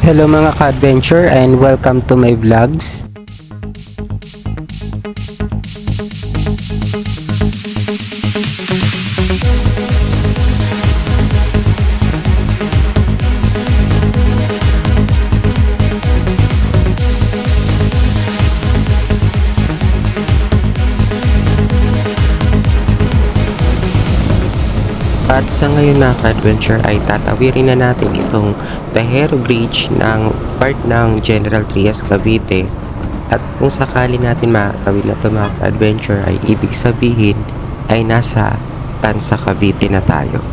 Hello mga ka-adventure and welcome to my vlogs. At sa ngayon mga ka-adventure ay tatawirin na natin itong Tahero Bridge ng part ng General Trias Cavite. At kung sakali natin makakawin na ito mga ka-adventure ay ibig sabihin ay nasa Tansa Cavite na tayo.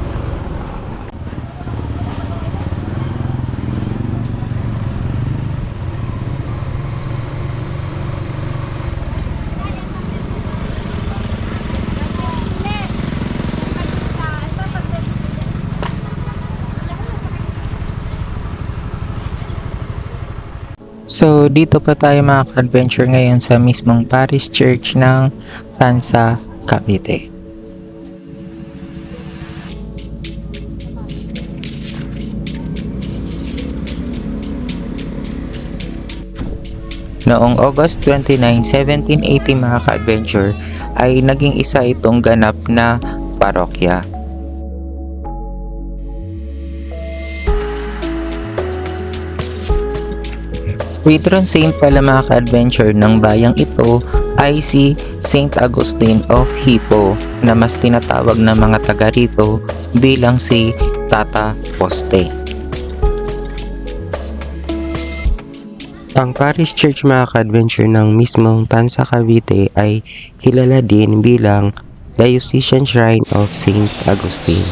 So dito pa tayo mga ka-adventure ngayon sa mismong Parish Church ng Tansa Cavite. Noong August 29, 1780 mga ka-adventure ay naging isa itong ganap na parokya. Patron saint pala mga ka-adventure ng bayang ito ay si Saint Agustin of Hippo na mas tinatawag ng mga taga rito bilang si Tata Poste. Ang Parish Church mga ka-adventure ng mismong Tansa Cavite ay kilala din bilang Diocesan Shrine of Saint Agustin.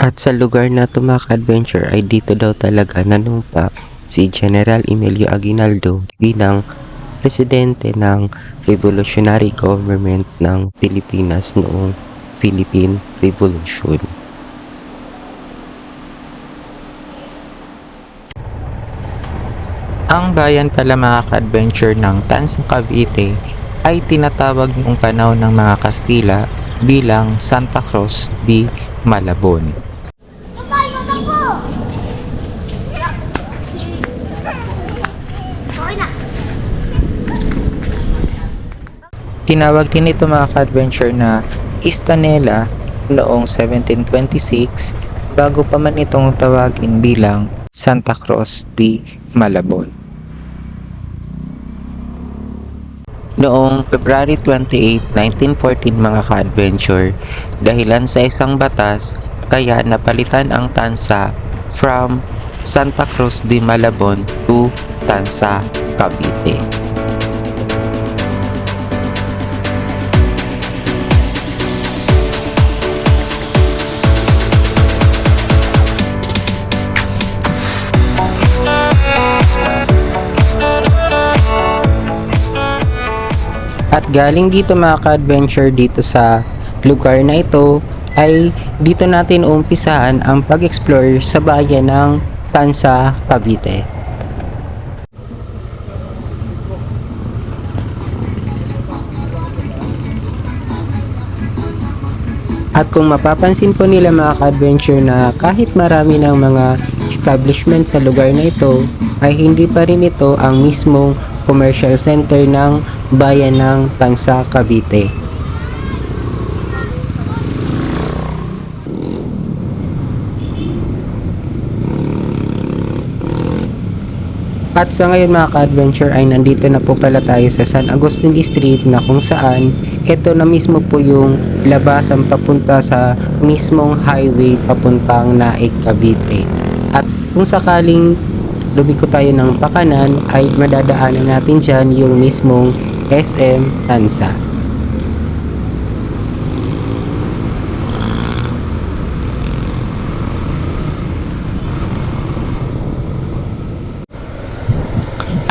At sa lugar na ito mga ka-adventure ay dito daw talaga nanumpa si General Emilio Aguinaldo bilang presidente ng revolutionary government ng Pilipinas noong Philippine Revolution. Ang bayan pala mga ka-adventure ng Tansa Cavite ay tinatawag noong panahon ng mga Kastila bilang Santa Cruz de Malabon. Tinawag din ito mga ka-adventure na Istanela noong 1726 bago pa man itong tawagin bilang Santa Cruz de Malabon. Noong February 28, 1914 mga ka-adventure, dahilan sa isang batas kaya napalitan ang Tansa from Santa Cruz de Malabon to Tansa Cavite. At galing dito mga ka-adventure dito sa lugar na ito ay dito natin uumpisahan ang pag-explore sa bayan ng Tansa Cavite. At kung mapapansin po nila mga ka-adventure na kahit marami ng mga establishment sa lugar na ito ay hindi pa rin ito ang mismong commercial center ng bayan ng Tansa Cavite. At sa ngayon mga ka-adventure ay nandito na po pala tayo sa San Agustin Street na kung saan ito na mismo po yung labasan papunta sa mismong highway papuntang Naik, Cavite. At kung sakaling lumiko tayo ng pakanan ay madadaanan natin dyan yung mismong SM Tansa.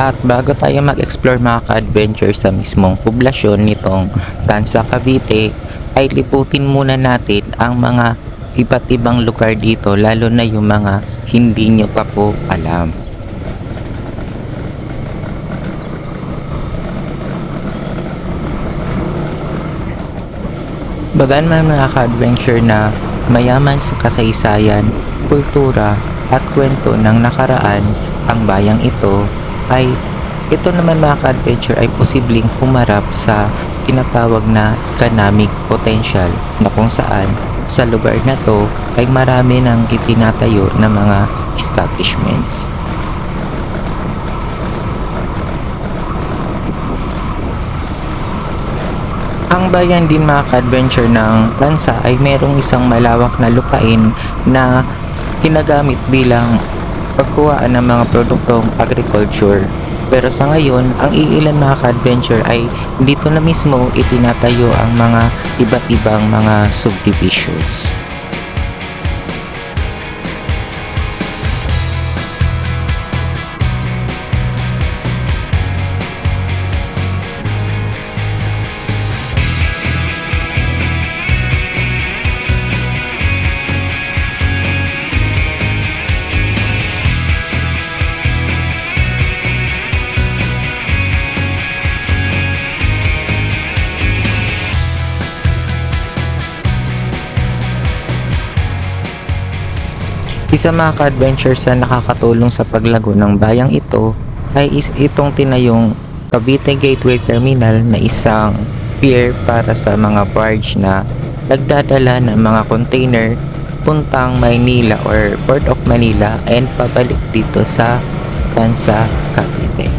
At bago tayo mag-explore mga ka-adventure sa mismong poblasyon nitong Tansa Cavite ay liputin muna natin ang mga iba't ibang lugar dito lalo na yung mga hindi nyo pa po alam. Bagan man mga ka-adventure na mayaman sa kasaysayan, kultura at kwento ng nakaraan, ang bayang ito naman mga ka-adventure ay posibleng humarap sa tinatawag na economic potential na kung saan sa lugar na to ay marami ng itinatayo na mga establishments. Ang bayan din mga ka-adventure ng Tansa ay merong isang malawak na lupain na ginagamit bilang pagkuhaan ng mga produktong agriculture. Pero sa ngayon, ang iilan mga ka-adventure ay dito na mismo itinatayo ang mga iba't ibang mga subdivisions. Isa mga ka-adventure sa nakakatulong sa paglago ng bayang ito ay itong tinayong Cavite Gateway Terminal na isang pier para sa mga barge na nagdadala ng mga container puntang Maynila or Port of Manila and pabalik dito sa Tansa, Cavite.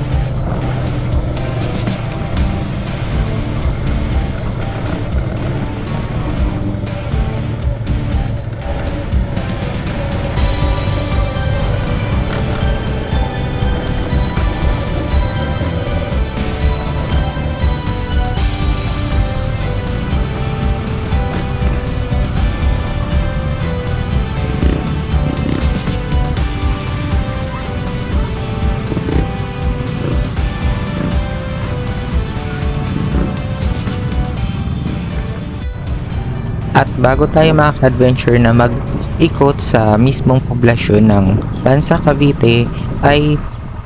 At bago tayo mga ka-adventure na mag-ikot sa mismong poblasyon ng Tansa, Cavite ay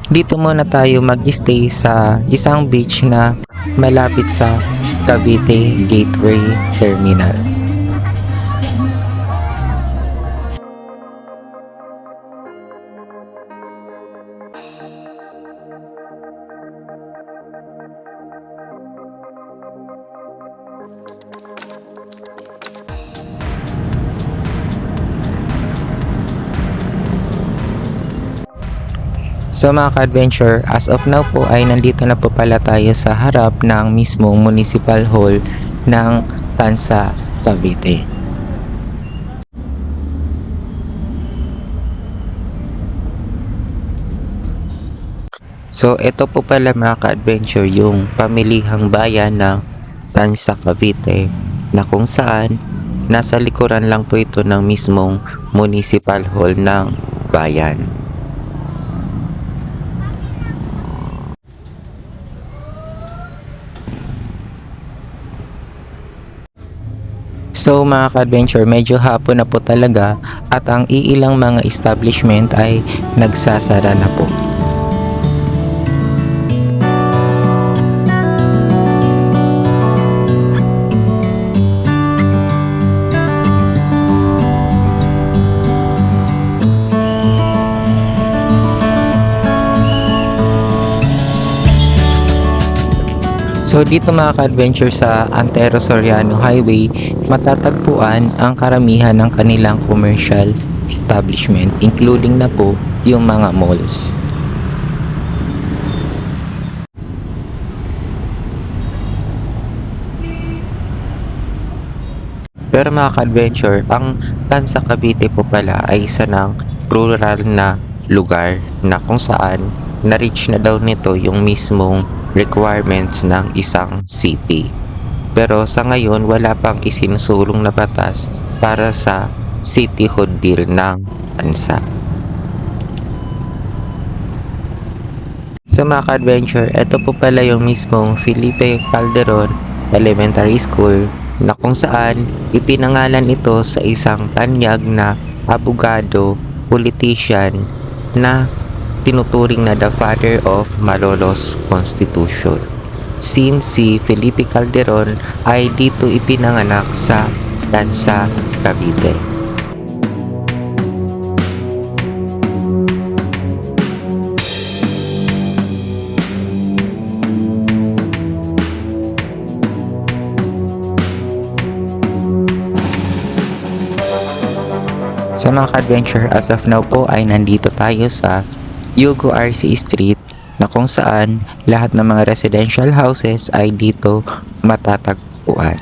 dito muna tayo mag-stay sa isang beach na malapit sa Cavite Gateway Terminal. So mga ka-adventure, as of now po ay nandito na po pala tayo sa harap ng mismong Municipal Hall ng Tansa, Cavite. So ito po pala mga ka-adventure yung pamilihang bayan ng Tansa, Cavite na kung saan nasa likuran lang po ito ng mismong Municipal Hall ng bayan. So mga ka-adventure, medyo hapon na po talaga at ang iilang mga establishment ay nagsasara na po. So dito mga ka-adventure sa Antero Soriano Highway, matatagpuan ang karamihan ng kanilang commercial establishment including na po yung mga malls. Pero mga ka-adventure, ang Tansa Cavite po pala ay isa ng rural na lugar na kung saan na-reach na daw nito yung mismong requirements ng isang city. Pero sa ngayon wala pang isinusulong na batas para sa cityhood bill ng bansa. Sa mga ka-adventure, ito po pala yung mismong Felipe Calderon Elementary School na kung saan ipinangalan ito sa isang tanyag na abogado, politician na tinuturing na the father of Malolos Constitution. since si Felipe Calderon ay dito ipinanganak sa Tansa, Cavite. Sa mga ka-adventure, as of now po ay nandito tayo sa Yugo RC Street na kung saan lahat ng mga residential houses ay dito matatagpuan.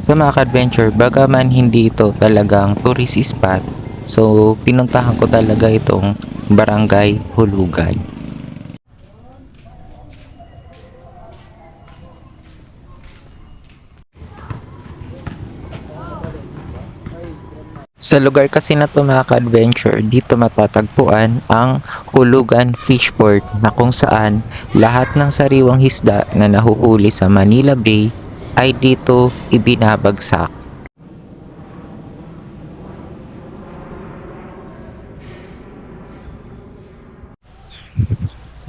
Sa mga ka-adventure, bagaman hindi ito talagang tourist spot, so pinuntahan ko talaga itong Barangay Hulugan. Sa lugar kasi na to mga ka-adventure, dito matatagpuan ang Hulugan Fishport na kung saan lahat ng sariwang isda na nahuhuli sa Manila Bay ay dito ibinabagsak.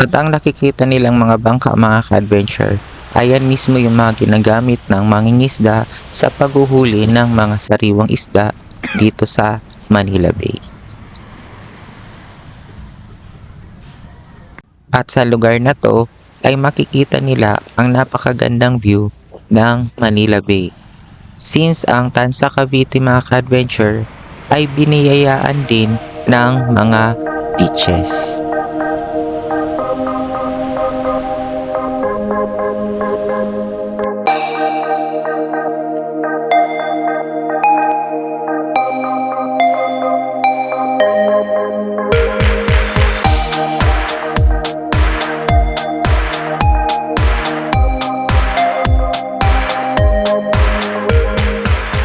At ang nakikita nilang mga bangka mga ka-adventure, ayan mismo yung mga ginagamit ng mangingisda sa paghuhuli ng mga sariwang isda dito sa Manila Bay. At sa lugar na to ay makikita nila ang napakagandang view ng Manila Bay. Since ang Tansa Cavite mga ka-adventure ay biniyayaan din ng mga beaches.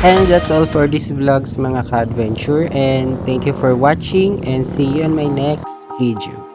And that's all for this vlogs mga ka-adventure, and thank you for watching and see you on my next video.